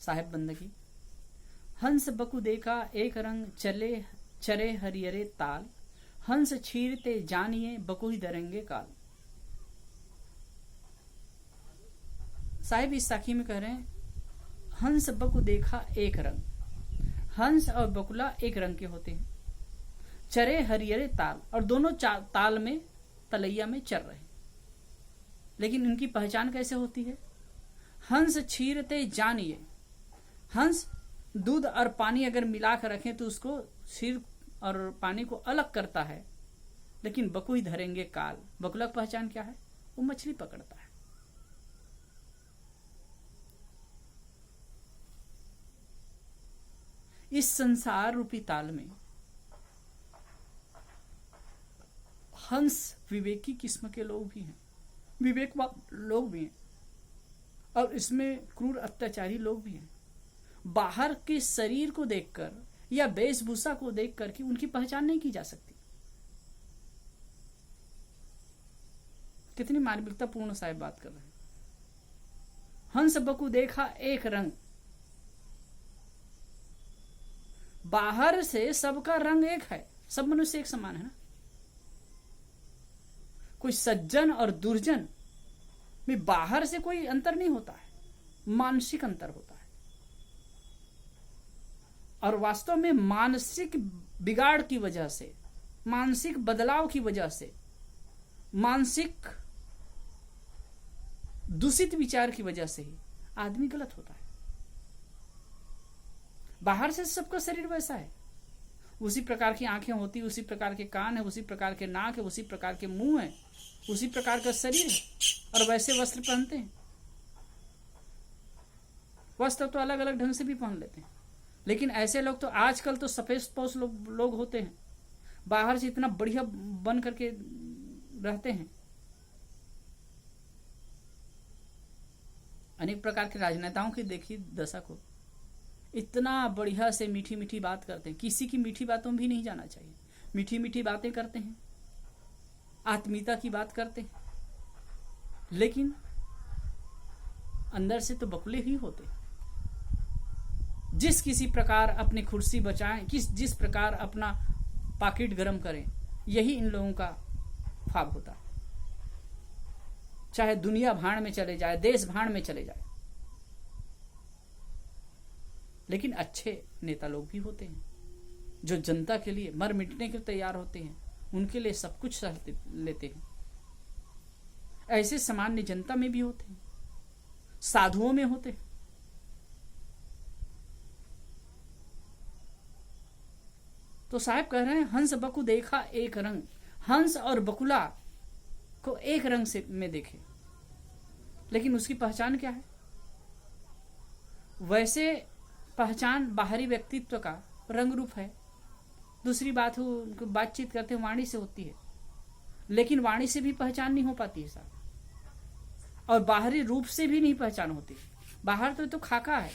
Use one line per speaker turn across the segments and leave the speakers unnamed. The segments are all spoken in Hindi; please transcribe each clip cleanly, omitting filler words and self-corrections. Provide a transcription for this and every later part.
साहेब बंदगी। हंस बकु देखा एक रंग, चले चरे हरियरे ताल, हंस छीरते जानिए बकु ही धरेंगे काल। साहिब इस साखी में कह रहे हैं हंस बकु देखा एक रंग, हंस और बकुला एक रंग के होते हैं। चरे हरियरे ताल, और दोनों ताल में तलैया में चर रहे, लेकिन इनकी पहचान कैसे होती है? हंस छीरते जानिए, हंस दूध और पानी अगर मिलाकर रखें तो उसको क्षीर और पानी को अलग करता है, लेकिन बकु ही धरेंगे काल। बकुला की पहचान क्या है? वो मछली पकड़ता है। इस संसार रूपी ताल में हंस विवेकी किस्म के लोग भी हैं, विवेकवान लोग भी हैं, और इसमें क्रूर अत्याचारी लोग भी हैं। बाहर के शरीर को देखकर या वेशभूषा को देखकर कि उनकी पहचान नहीं की जा सकती। कितनी मानविकतापूर्ण साहब बात कर रहे हैं। हंस बकु देखा एक रंग, बाहर से सबका रंग एक है, सब मनुष्य एक समान है ना। कोई सज्जन और दुर्जन में बाहर से कोई अंतर नहीं होता है, मानसिक अंतर होता है। और वास्तव में मानसिक बिगाड़ की वजह से, मानसिक बदलाव की वजह से, मानसिक दूषित विचार की वजह से ही आदमी गलत होता है। बाहर से सबका शरीर वैसा है, उसी प्रकार की आंखें होती, उसी प्रकार के कान है, उसी प्रकार के नाक है, उसी प्रकार के मुंह है, उसी प्रकार का शरीर है, और वैसे वस्त्र पहनते हैं। वस्त्र तो अलग अलग ढंग से भी पहन लेते हैं, लेकिन ऐसे लोग तो आजकल तो सफेद पोश लोग होते हैं, बाहर से इतना बढ़िया बन करके रहते हैं। अनेक प्रकार के राजनेताओं की देखिए दशा को, इतना बढ़िया से मीठी मीठी बात करते हैं, किसी की मीठी बातों में भी नहीं जाना चाहिए। मीठी मीठी बातें करते हैं, आत्मीयता की बात करते हैं, लेकिन अंदर से तो बकुले ही होते हैं। जिस किसी प्रकार अपनी कुर्सी बचाएं, जिस प्रकार अपना पाकिट गर्म करें, यही इन लोगों का ख्वाब होता है। चाहे दुनिया भाड़ में चले जाए, देश भाड़ में चले जाए, लेकिन अच्छे नेता लोग भी होते हैं जो जनता के लिए मर मिटने के तैयार होते हैं, उनके लिए सब कुछ सह लेते हैं। ऐसे सामान्य जनता में भी होते हैं, साधुओं में होते हैं। तो साहब कह रहे हैं हंस बकु देखा एक रंग, हंस और बकुला को एक रंग से में देखे, लेकिन उसकी पहचान क्या है? वैसे पहचान बाहरी व्यक्तित्व का रंग रूप है। दूसरी बात उनको बातचीत करते वाणी से होती है, लेकिन वाणी से भी पहचान नहीं हो पाती है साहब, और बाहरी रूप से भी नहीं पहचान होती। बाहर तो खाका है,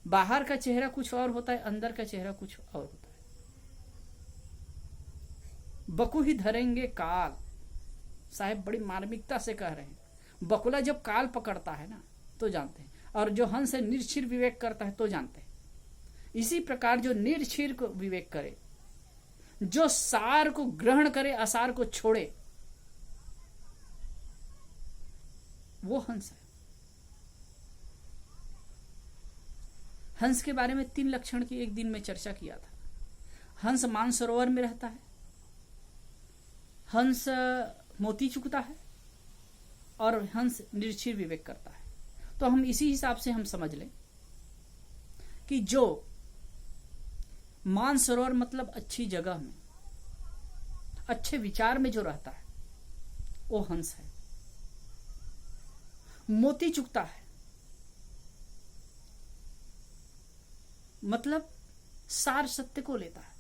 बाहर का चेहरा कुछ और होता है, अंदर का चेहरा कुछ और होता है। बकु ही धरेंगे काल, साहब बड़ी मार्मिकता से कह रहे हैं। बकुला जब काल पकड़ता है ना तो जानते हैं, और जो हंस निर्क्षीर विवेक करता है तो जानते हैं। इसी प्रकार जो निर्क्षीर को विवेक करे, जो सार को ग्रहण करे, असार को छोड़े, वो हंस है। हंस के बारे में 3 लक्षण की एक दिन में चर्चा किया था। हंस मानसरोवर में रहता है, हंस मोती चुगता है, और हंस निर्क्षीर विवेक करता है। तो हम इसी हिसाब से हम समझ लें कि जो मानसरोवर मतलब अच्छी जगह में, अच्छे विचार में जो रहता है वो हंस है। मोती चुगता है मतलब सार सत्य को लेता है,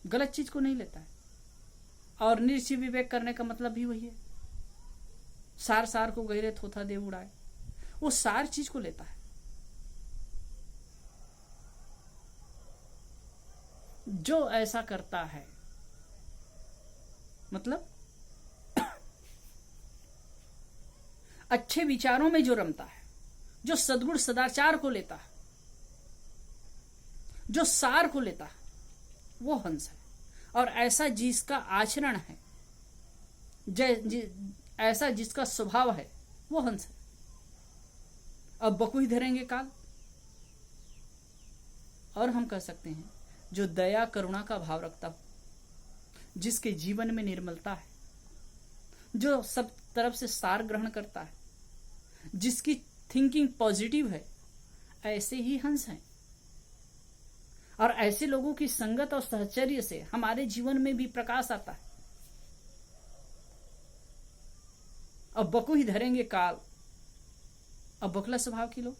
गलत चीज को नहीं लेता है। और निर्क्षीर विवेक करने का मतलब भी वही है, सार सार को गहरे थोथा दे उड़ाए, वो सार चीज को लेता है। जो ऐसा करता है मतलब अच्छे विचारों में जो रमता है, जो सद्गुण सदाचार को लेता है, जो सार को लेता है, वो हंस है। और ऐसा जिसका आचरण है, ऐसा जिसका स्वभाव है, वो हंस है। अब बकु ही धरेंगे काल। और हम कह सकते हैं जो दया करुणा का भाव रखता हो, जिसके जीवन में निर्मलता है, जो सब तरफ से सार ग्रहण करता है, जिसकी थिंकिंग पॉजिटिव है, ऐसे ही हंस हैं। और ऐसे लोगों की संगत और सहचर्य से हमारे जीवन में भी प्रकाश आता है। अब बकु ही धरेंगे काल। अब बकुला स्वभाव के लोग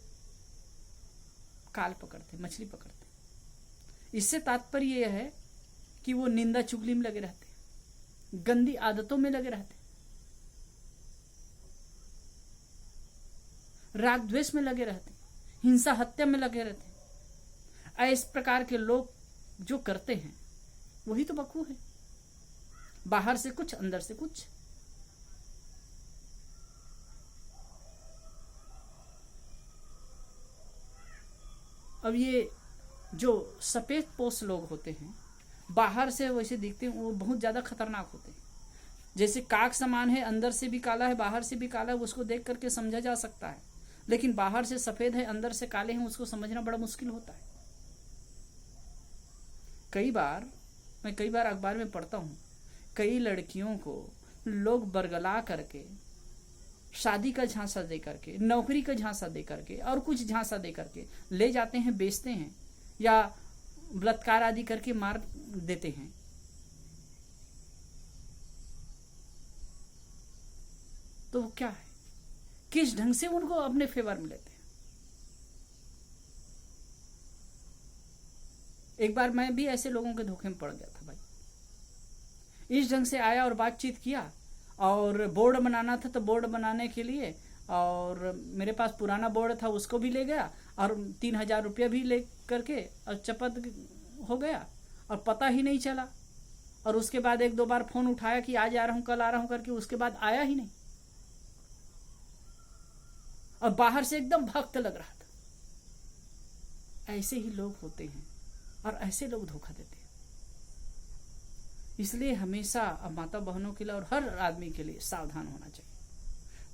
काल पकड़ते, मछली पकड़ते। इससे तात्पर्य यह है कि वो निंदा चुगली में लगे रहते, गंदी आदतों में लगे रहते, राग द्वेष में लगे रहते, हिंसा हत्या में लगे रहते। इस प्रकार के लोग जो करते हैं वही तो बकु है। बाहर से कुछ, अंदर से कुछ। अब ये जो सफेद पोष लोग होते हैं, बाहर से वैसे दिखते हैं, वो बहुत ज्यादा खतरनाक होते हैं। जैसे काक समान है, अंदर से भी काला है, बाहर से भी काला है, उसको देख करके समझा जा सकता है। लेकिन बाहर से सफेद है, अंदर से काले हैं, उसको समझना बड़ा मुश्किल होता है। मैं कई बार अखबार में पढ़ता हूँ, कई लड़कियों को लोग बरगला करके, शादी का झांसा दे करके, नौकरी का झांसा दे करके और कुछ झांसा दे करके ले जाते हैं, बेचते हैं या बलात्कार आदि करके मार देते हैं। तो वो क्या है, किस ढंग से उनको अपने फेवर में लेते हैं। एक बार मैं भी ऐसे लोगों के धोखे में पड़ गया था भाई। इस ढंग से आया और बातचीत किया, और बोर्ड बनाना था तो बोर्ड बनाने के लिए, और मेरे पास पुराना बोर्ड था उसको भी ले गया, और 3,000 रुपया भी ले करके और चपत हो गया, और पता ही नहीं चला। और उसके बाद 1-2 बार फोन उठाया कि आज आ रहा हूं, कल आ रहा हूं करके, उसके बाद आया ही नहीं। और बाहर से एकदम भक्त लग रहा था। ऐसे ही लोग होते हैं और ऐसे लोग धोखा देते हैं। इसलिए हमेशा माता बहनों के लिए और हर आदमी के लिए सावधान होना चाहिए।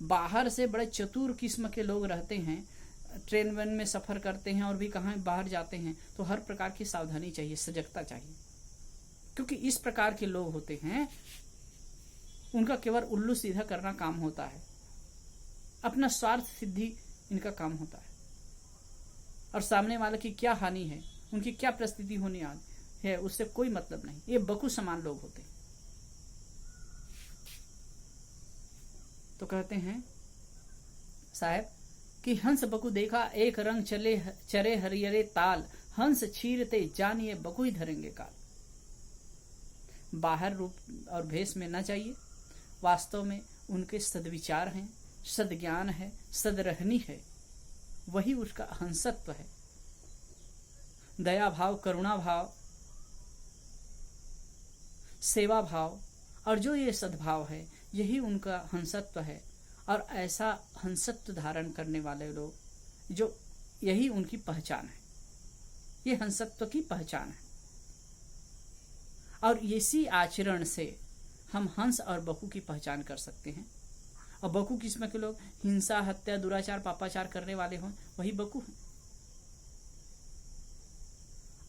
बाहर से बड़े चतुर किस्म के लोग रहते हैं, ट्रेन वन में सफर करते हैं और भी कहाँ बाहर जाते हैं, तो हर प्रकार की सावधानी चाहिए, सजगता चाहिए। क्योंकि इस प्रकार के लोग होते हैं, उनका केवल उल्लू सीधा करना काम होता है, अपना स्वार्थ सिद्धि इनका काम होता है, और सामने वाले की क्या हानि है, उनकी क्या परिस्थिति होने है, उससे कोई मतलब नहीं। ये बकु समान लोग होते हैं। तो कहते हैं साहब कि हंस बकु देखा एक रंग, चरे हरियरे ताल, हंस छीरते जानिए बकु ही धरेंगे काल। बाहर रूप और भेष में न चाहिए, वास्तव में उनके सद्विचार हैं, सद्ज्ञान है, सदरहनी है, वही उसका हंसत्व है। दया भाव, करुणा भाव, सेवा भाव और जो ये सद्भाव है, यही उनका हंसत्व है। और ऐसा हंसत्व धारण करने वाले लोग, जो यही उनकी पहचान है, ये हंसत्व की पहचान है। और इसी आचरण से हम हंस और बकु की पहचान कर सकते हैं। और बकु किस्म के लोग हिंसा, हत्या, दुराचार, पापाचार करने वाले हों, वही बकु हैं।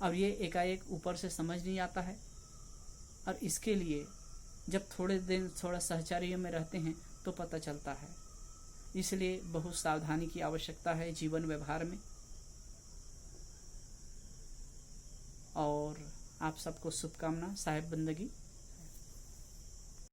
अब ये एकाएक ऊपर से समझ नहीं आता है, और इसके लिए जब थोड़े दिन थोड़ा सहचर्य में रहते हैं तो पता चलता है। इसलिए बहुत सावधानी की आवश्यकता है जीवन व्यवहार में। और आप सबको शुभकामना, साहेब बंदगी।